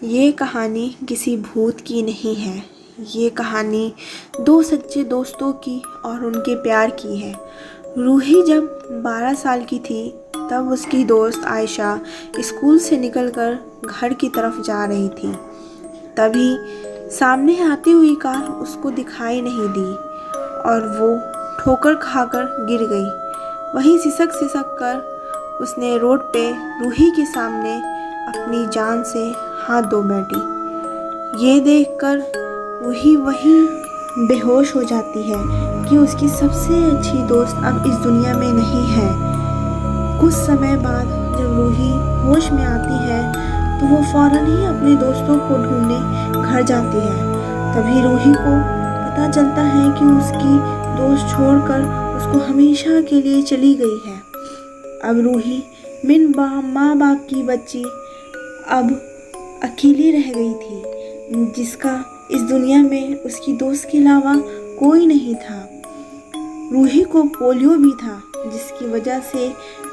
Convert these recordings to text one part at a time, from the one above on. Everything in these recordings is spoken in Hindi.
ये कहानी किसी भूत की नहीं है। ये कहानी दो सच्चे दोस्तों की और उनके प्यार की है। रूही जब 12 साल की थी तब उसकी दोस्त आयशा स्कूल से निकलकर घर की तरफ जा रही थी। तभी सामने आती हुई कार उसको दिखाई नहीं दी और वो ठोकर खाकर गिर गई। वहीं सिसक सिसक कर उसने रोड पे रूही के सामने अपनी जान से हाथ धो बैठी। ये देखकर रूही वहीं बेहोश हो जाती है कि उसकी सबसे अच्छी दोस्त अब इस दुनिया में नहीं है। कुछ समय बाद जब रूही होश में आती है तो वो फौरन ही अपने दोस्तों को ढूंढने घर जाती है। तभी रूही को पता चलता है कि उसकी दोस्त छोड़कर उसको हमेशा के लिए चली गई है। अब रूही बिन माँ बाप की बच्ची अब अकेली रह गई थी, जिसका इस दुनिया में उसकी दोस्त के अलावा कोई नहीं था। रूही को पोलियो भी था, जिसकी वजह से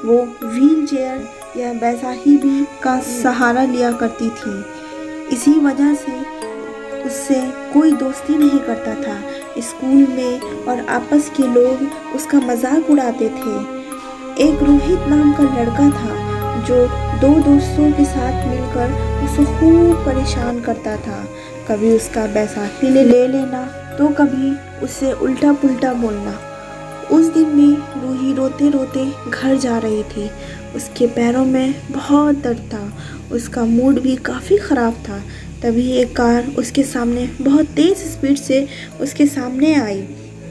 वो व्हील चेयर या बैसाखी भी का सहारा लिया करती थी। इसी वजह से उससे कोई दोस्ती नहीं करता था। स्कूल में और आपस के लोग उसका मजाक उड़ाते थे। एक रोहित नाम का लड़का था जो दो दोस्तों के साथ मिलकर उसे खूब परेशान करता था। कभी उसका बैसाखी ले लेना तो कभी उसे उल्टा पुल्टा बोलना। उस दिन में रूही रोते रोते घर जा रही थी। उसके पैरों में बहुत दर्द था, उसका मूड भी काफ़ी ख़राब था। तभी एक कार उसके सामने बहुत तेज़ स्पीड से उसके सामने आई।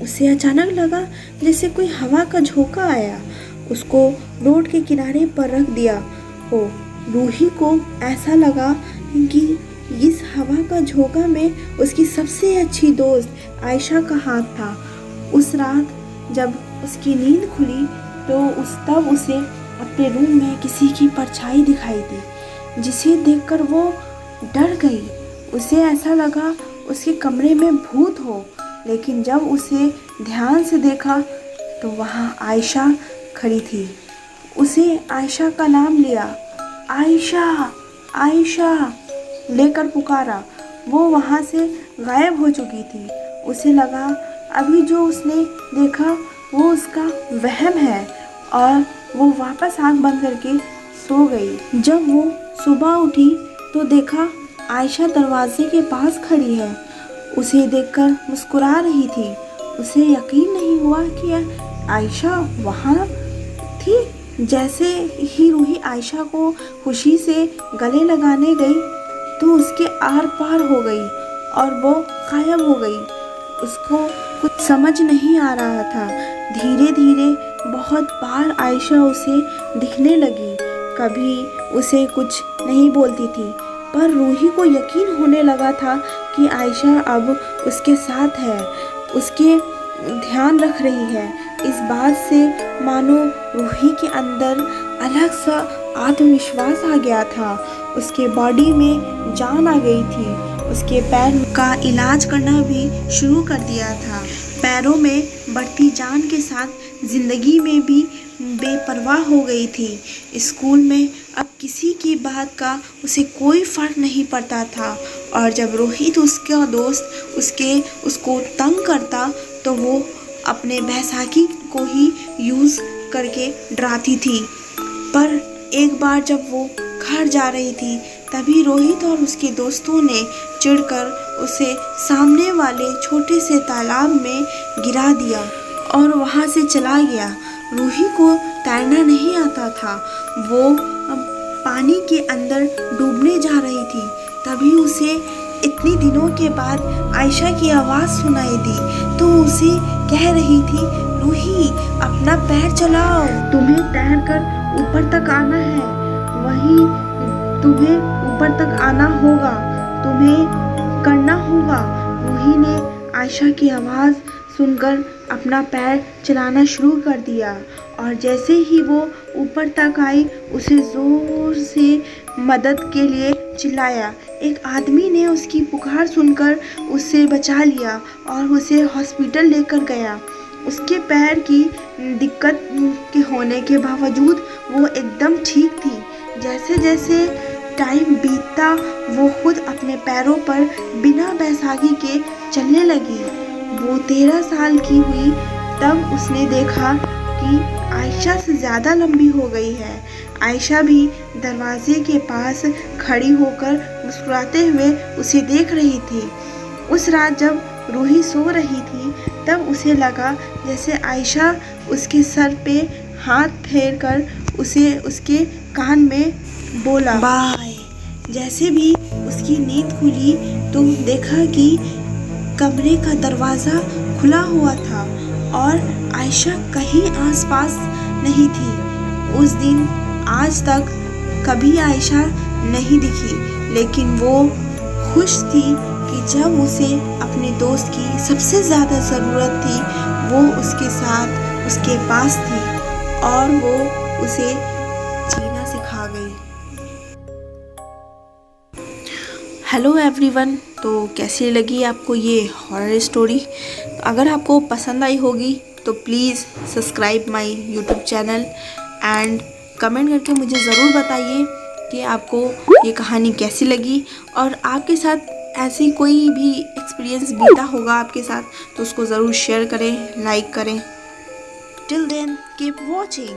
उसे अचानक लगा जैसे कोई हवा का झोंका आया, उसको रोड के किनारे पर रख दिया हो। रूही को ऐसा लगा कि इस हवा का झोंका में उसकी सबसे अच्छी दोस्त आयशा का हाथ था। उस रात जब उसकी नींद खुली तो तब उसे अपने रूम में किसी की परछाई दिखाई दी, जिसे देखकर वो डर गई। उसे ऐसा लगा उसके कमरे में भूत हो, लेकिन जब उसे ध्यान से देखा तो वहाँ आयशा खड़ी थी। उसे आयशा का नाम लिया, आयशा आयशा लेकर पुकारा। वो वहाँ से गायब हो चुकी थी। उसे लगा अभी जो उसने देखा वो उसका वहम है और वो वापस आंख बंद करके सो गई। जब वो सुबह उठी तो देखा आयशा दरवाजे के पास खड़ी है। उसे देखकर मुस्कुरा रही थी। उसे यकीन नहीं हुआ कि आयशा वहाँ थी। जैसे ही रूही आयशा को खुशी से गले लगाने गई तो उसके आर पार हो गई और वो गायब हो गई। उसको कुछ समझ नहीं आ रहा था। धीरे धीरे बहुत बार आयशा उसे दिखने लगी। कभी उसे कुछ नहीं बोलती थी, पर रूही को यकीन होने लगा था कि आयशा अब उसके साथ है, उसके ध्यान रख रही है। इस बात से मानो रूही के अंदर अलग सा आत्मविश्वास आ गया था। उसके बॉडी में जान आ गई थी। उसके पैर का इलाज करना भी शुरू कर दिया था। पैरों में बढ़ती जान के साथ ज़िंदगी में भी बेपरवाह हो गई थी। स्कूल में अब किसी की बात का उसे कोई फ़र्क नहीं पड़ता था और जब रोहित उसका दोस्त उसको तंग करता तो वो अपने बैसाखी को ही यूज़ करके डराती थी। पर एक बार जब वो घर जा रही थी तभी रोहित और उसके दोस्तों ने चिढ़कर उसे सामने वाले छोटे से तालाब में गिरा दिया और वहाँ से चला गया। रूही को तैरना नहीं आता था। वो पानी के अंदर डूबने जा रही थी। तभी उसे इतनी दिनों के बाद आयशा की आवाज़ सुनाई दी तो उसे कह रही थी, रूही अपना पैर चलाओ, तुम्हें तैरकर ऊपर तक आना है। वहीं तुम्हें ऊपर तक आना होगा, तुम्हें करना होगा। रूही ने आयशा की आवाज़ सुनकर अपना पैर चलाना शुरू कर दिया और जैसे ही वो ऊपर तक आई उसे ज़ोर से मदद के लिए चिल्लाया। एक आदमी ने उसकी पुकार सुनकर उसे बचा लिया और उसे हॉस्पिटल लेकर गया। उसके पैर की दिक्कत के होने के बावजूद वो एकदम ठीक थी। जैसे जैसे टाइम बीतता वो खुद अपने पैरों पर बिना बैसाखी के चलने लगी। वो 13 साल की हुई तब उसने देखा कि आयशा से ज़्यादा लंबी हो गई है। आयशा भी दरवाजे के पास खड़ी होकर मुस्कुराते हुए उसे देख रही थी। उस रात जब रूही सो रही थी तब उसे लगा जैसे आयशा उसके सर पे हाथ फेर कर उसे उसके कान में बोला बाय। जैसे भी उसकी नींद खुली तो देखा कि कमरे का दरवाज़ा खुला हुआ था और आयशा कहीं आसपास नहीं थी। उस दिन आज तक कभी आयशा नहीं दिखी, लेकिन वो खुश थी कि जब उसे अपने दोस्त की सबसे ज़्यादा ज़रूरत थी वो उसके साथ उसके पास थी और वो उसे जीना सिखा गई। हेलो एवरीवन, तो कैसी लगी आपको ये हॉरर स्टोरी? अगर आपको पसंद आई होगी तो please subscribe my YouTube channel and comment करके मुझे ज़रूर बताइए कि आपको ये कहानी कैसी लगी और आपके साथ ऐसी कोई भी एक्सपीरियंस बीता होगा आपके साथ तो उसको ज़रूर शेयर करें, लाइक करें। Till then keep watching.